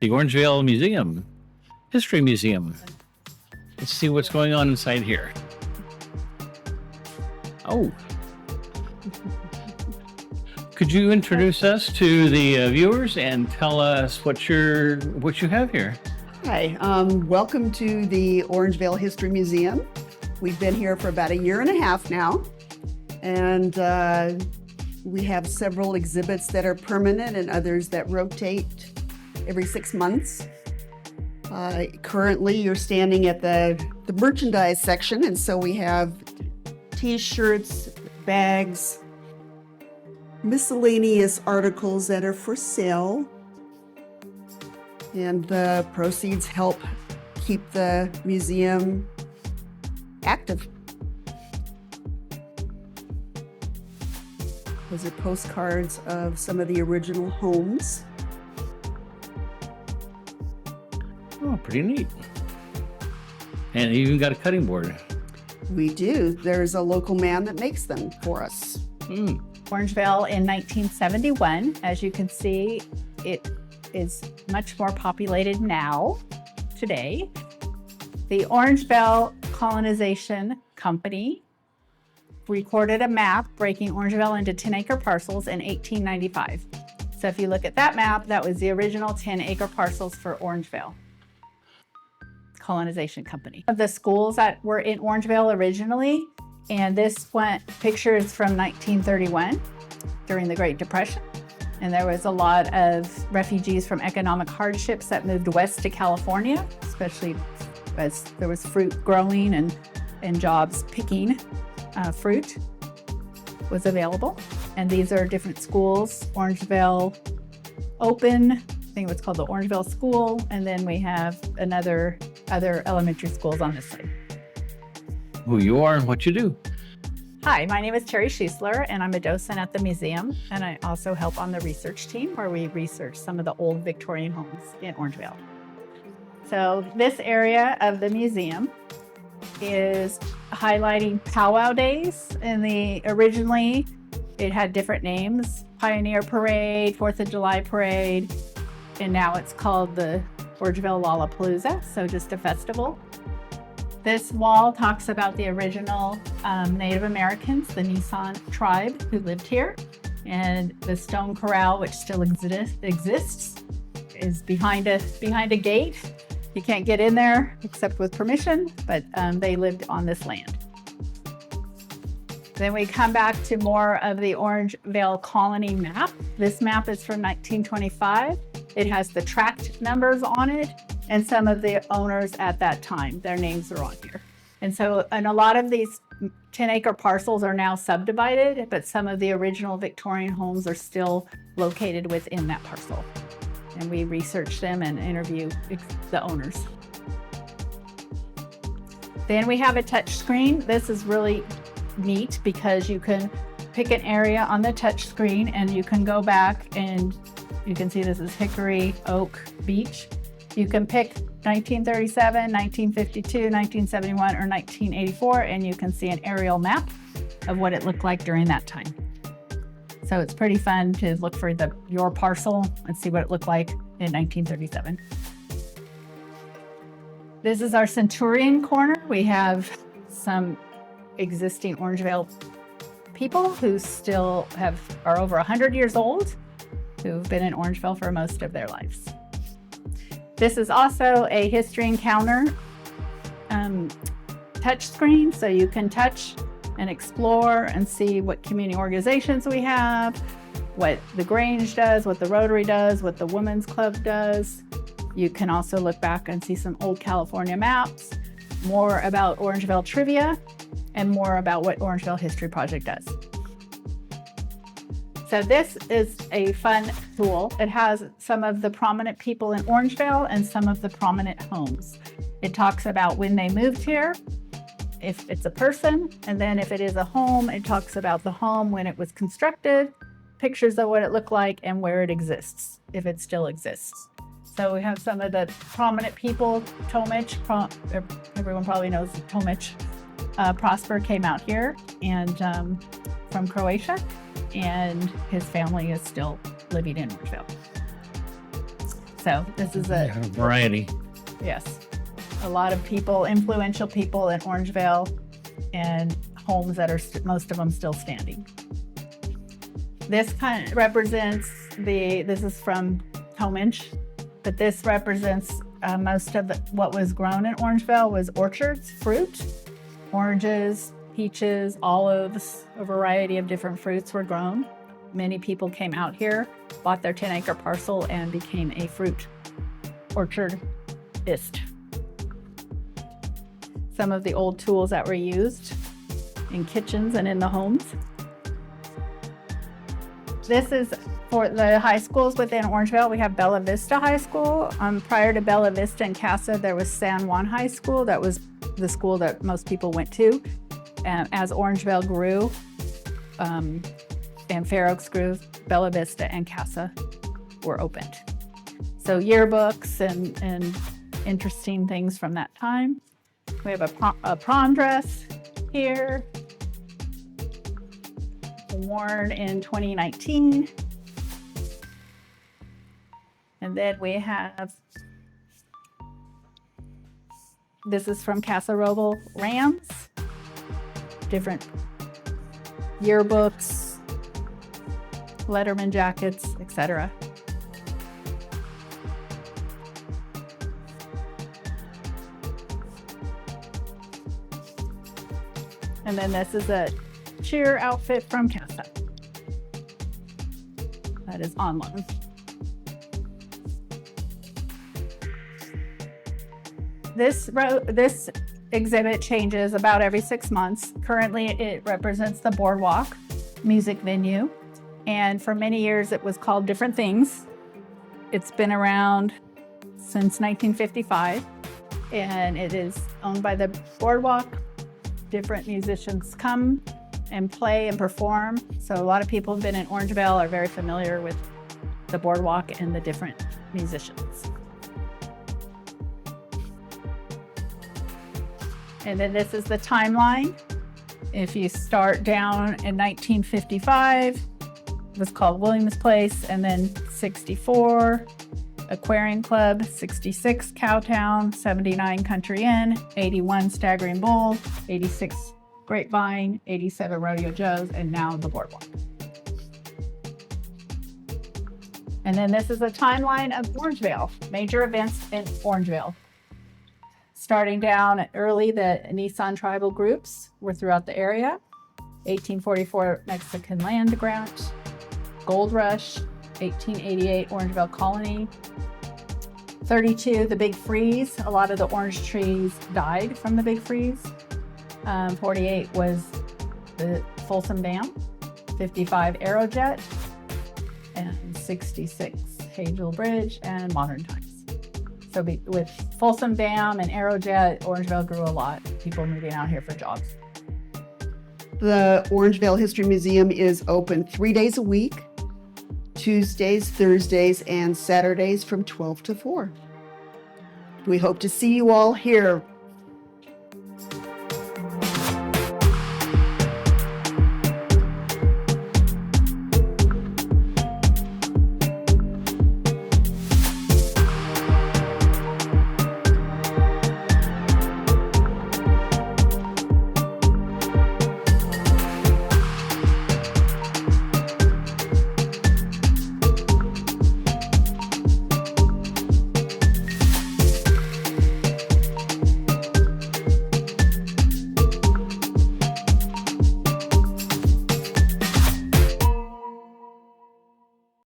the Orangevale Museum, History Museum. Let's see what's going on inside here. Oh. Could you introduce us to the viewers and tell us what you have here? Hi, welcome to the Orangevale History Museum. We've been here for about 1.5 years now, and we have several exhibits that are permanent and others that rotate every 6 months. Currently, you're standing at the merchandise section, and so we have t-shirts, bags, miscellaneous articles that are for sale, and the proceeds help keep the museum active. Those are postcards of some of the original homes. Oh, pretty neat. And you even got a cutting board. We do. There's a local man that makes them for us. Orangevale in 1971. As you can see, it is much more populated now, today. The Orangevale Colonization Company recorded a map breaking Orangevale into 10-acre parcels in 1895. So if you look at that map, that was the original 10-acre parcels for Orangevale Colonization Company. Of the schools that were in Orangevale originally, and this picture is from 1931 during the Great Depression. And there was a lot of refugees from economic hardships that moved west to California, especially as there was fruit growing and jobs picking fruit was available. And these are different schools. Orangevale Open, I think what's called the Orangevale School, and then we have other elementary schools on this side. Who you are and what you do. Hi, my name is Terry Schiessler, and I'm a docent at the museum, and I also help on the research team where we research some of the old Victorian homes in Orangevale. So this area of the museum is highlighting powwow days. Originally, it had different names: Pioneer Parade, 4th of July Parade, and now it's called the Orangevale Lollapalooza, so just a festival. This wall talks about the original Native Americans, the Nisenan tribe who lived here, and the stone corral, which still exists, is behind a gate. You can't get in there except with permission, but they lived on this land. Then we come back to more of the Orangevale Colony map. This map is from 1925. It has the tract numbers on it and some of the owners at that time. Their names are on here. And a lot of these 10-acre parcels are now subdivided, but some of the original Victorian homes are still located within that parcel. And we research them and interview the owners. Then we have a touch screen. This is really neat because you can pick an area on the touch screen and you can go back and you can see this is Hickory Oak Beach. You can pick 1937, 1952, 1971, or 1984, and you can see an aerial map of what it looked like during that time. So it's pretty fun to look for your parcel and see what it looked like in 1937. This is our Centurion corner. We have some existing Orangevale people who still are over 100 years old, who've been in Orangevale for most of their lives. This is also a History Encounter touch screen, so you can touch and explore and see what community organizations we have, what the Grange does, what the Rotary does, what the Women's Club does. You can also look back and see some old California maps, more about Orangevale trivia, and more about what Orangevale History Project does. So this is a fun tool. It has some of the prominent people in Orangevale and some of the prominent homes. It talks about when they moved here, if it's a person, and then if it is a home, it talks about the home when it was constructed, pictures of what it looked like, and where it exists, if it still exists. So we have some of the prominent people. Tomic, everyone probably knows Tomic. Prosper came out here and from Croatia, and his family is still living in Orangevale. So this is A variety. yes, a lot of people, influential people in Orangevale, and homes that are most of them still standing. This kind of represents this is from Tominch, but this represents most of what was grown in Orangevale was orchards, fruit, oranges, peaches, olives, a variety of different fruits were grown. Many people came out here, bought their 10-acre parcel, and became a fruit orchardist. Some of the old tools that were used in kitchens and in the homes. This is for the high schools within Orangevale. We have Bella Vista High School. Prior to Bella Vista and Casa, there was San Juan High School. That was the school that most people went to. As Orangevale grew and Fair Oaks grew, Bella Vista and Casa were opened. So yearbooks and interesting things from that time. We have a prom dress here, worn in 2019. And then we have, this is from Casa Roble Rams, different yearbooks, Letterman jackets, etc. And then this is a cheer outfit from Casa. That is on loan. This exhibit changes about every 6 months. Currently, it represents the Boardwalk music venue. And for many years, it was called different things. It's been around since 1955, and it is owned by the Boardwalk. Different musicians come and play and perform. So a lot of people who've been in Orangevale are very familiar with the Boardwalk and the different musicians. And then this is the timeline. If you start down in 1955, it was called Williams Place, and then 64, Aquarium Club, 66, Cowtown, 79, Country Inn, 81, Staggering Bull, 86, Grapevine, 87, Rodeo Joe's, and now the Boardwalk. And then this is a timeline of Orangevale, major events in Orangevale. Starting down early, the Nissan tribal groups were throughout the area. 1844 Mexican land grant, Gold Rush, 1888 Orangevale Colony, 32 the Big Freeze. A lot of the orange trees died from the Big Freeze. 48 was the Folsom Dam, 55 Aerojet, and 66 Hagel Bridge and modern times. So with Folsom Dam and Aerojet, Orangevale grew a lot. People moving out here for jobs. The Orangevale History Museum is open 3 days a week, Tuesdays, Thursdays, and Saturdays from 12 to 4. We hope to see you all here